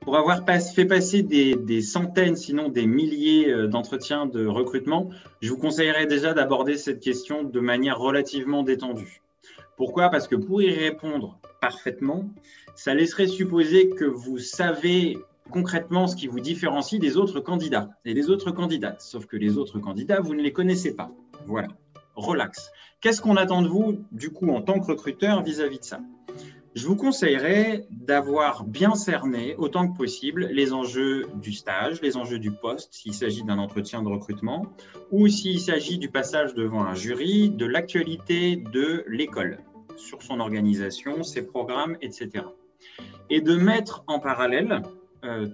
Pour avoir fait passer des centaines, sinon des milliers d'entretiens de recrutement, je vous conseillerais déjà d'aborder cette question de manière relativement détendue. Pourquoi? Parce que pour y répondre parfaitement, ça laisserait supposer que vous savez concrètement ce qui vous différencie des autres candidats et des autres candidates. Sauf que les autres candidats, vous ne les connaissez pas. Voilà, relax. Qu'est-ce qu'on attend de vous, du coup, en tant que recruteur vis-à-vis de ça? Je vous conseillerais d'avoir bien cerné, autant que possible, les enjeux du stage, les enjeux du poste, s'il s'agit d'un entretien de recrutement, ou s'il s'agit du passage devant un jury, de l'actualité de l'école, sur son organisation, ses programmes, etc. Et de mettre en parallèle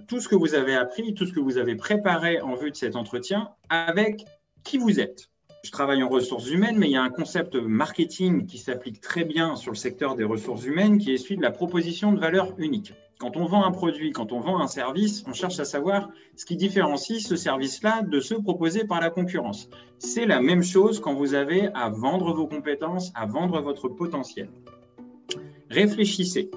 tout ce que vous avez appris, tout ce que vous avez préparé en vue de cet entretien avec qui vous êtes. Je travaille en ressources humaines, mais il y a un concept marketing qui s'applique très bien sur le secteur des ressources humaines, qui est celui de la proposition de valeur unique. Quand on vend un produit, quand on vend un service, on cherche à savoir ce qui différencie ce service-là de ceux proposés par la concurrence. C'est la même chose quand vous avez à vendre vos compétences, à vendre votre potentiel. Réfléchissez.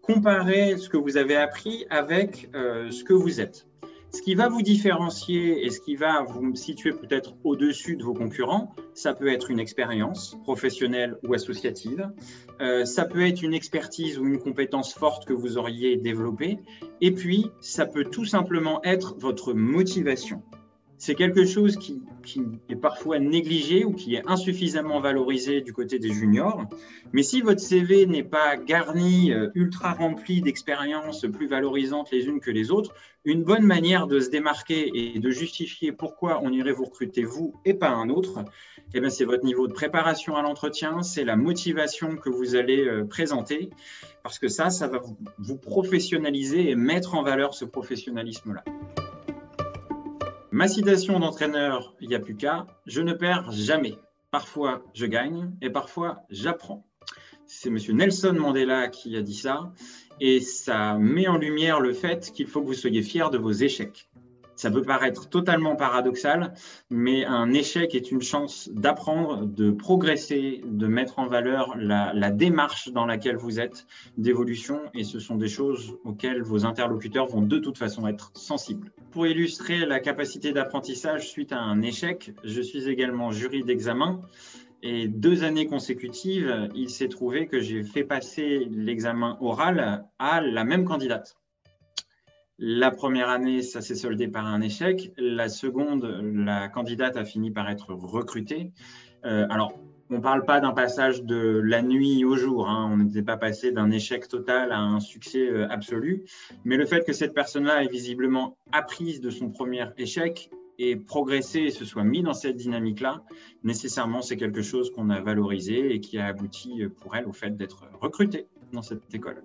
Comparez ce que vous avez appris avec ce que vous êtes. Ce qui va vous différencier et ce qui va vous situer peut-être au-dessus de vos concurrents, ça peut être une expérience professionnelle ou associative, ça peut être une expertise ou une compétence forte que vous auriez développée, et puis ça peut tout simplement être votre motivation. C'est quelque chose qui est parfois négligé ou qui est insuffisamment valorisé du côté des juniors. Mais si votre CV n'est pas garni, ultra rempli d'expériences plus valorisantes les unes que les autres, une bonne manière de se démarquer et de justifier pourquoi on irait vous recruter vous et pas un autre, eh bien, c'est votre niveau de préparation à l'entretien, c'est la motivation que vous allez présenter, parce que ça va vous professionnaliser et mettre en valeur ce professionnalisme-là. Ma citation d'entraîneur, il n'y a plus qu'à, je ne perds jamais. Parfois, je gagne et parfois, j'apprends. C'est M. Nelson Mandela qui a dit ça et ça met en lumière le fait qu'il faut que vous soyez fiers de vos échecs. Ça peut paraître totalement paradoxal, mais un échec est une chance d'apprendre, de progresser, de mettre en valeur la démarche dans laquelle vous êtes, d'évolution, et ce sont des choses auxquelles vos interlocuteurs vont de toute façon être sensibles. Pour illustrer la capacité d'apprentissage suite à un échec, je suis également jury d'examen. Et 2 années consécutives, il s'est trouvé que j'ai fait passer l'examen oral à la même candidate. La première année, ça s'est soldé par un échec. La seconde, la candidate a fini par être recrutée. Alors, on ne parle pas d'un passage de la nuit au jour, hein. On n'était pas passé d'un échec total à un succès absolu. Mais le fait que cette personne-là ait visiblement appris de son premier échec et progressé et se soit mis dans cette dynamique-là, nécessairement, c'est quelque chose qu'on a valorisé et qui a abouti pour elle au fait d'être recrutée dans cette école.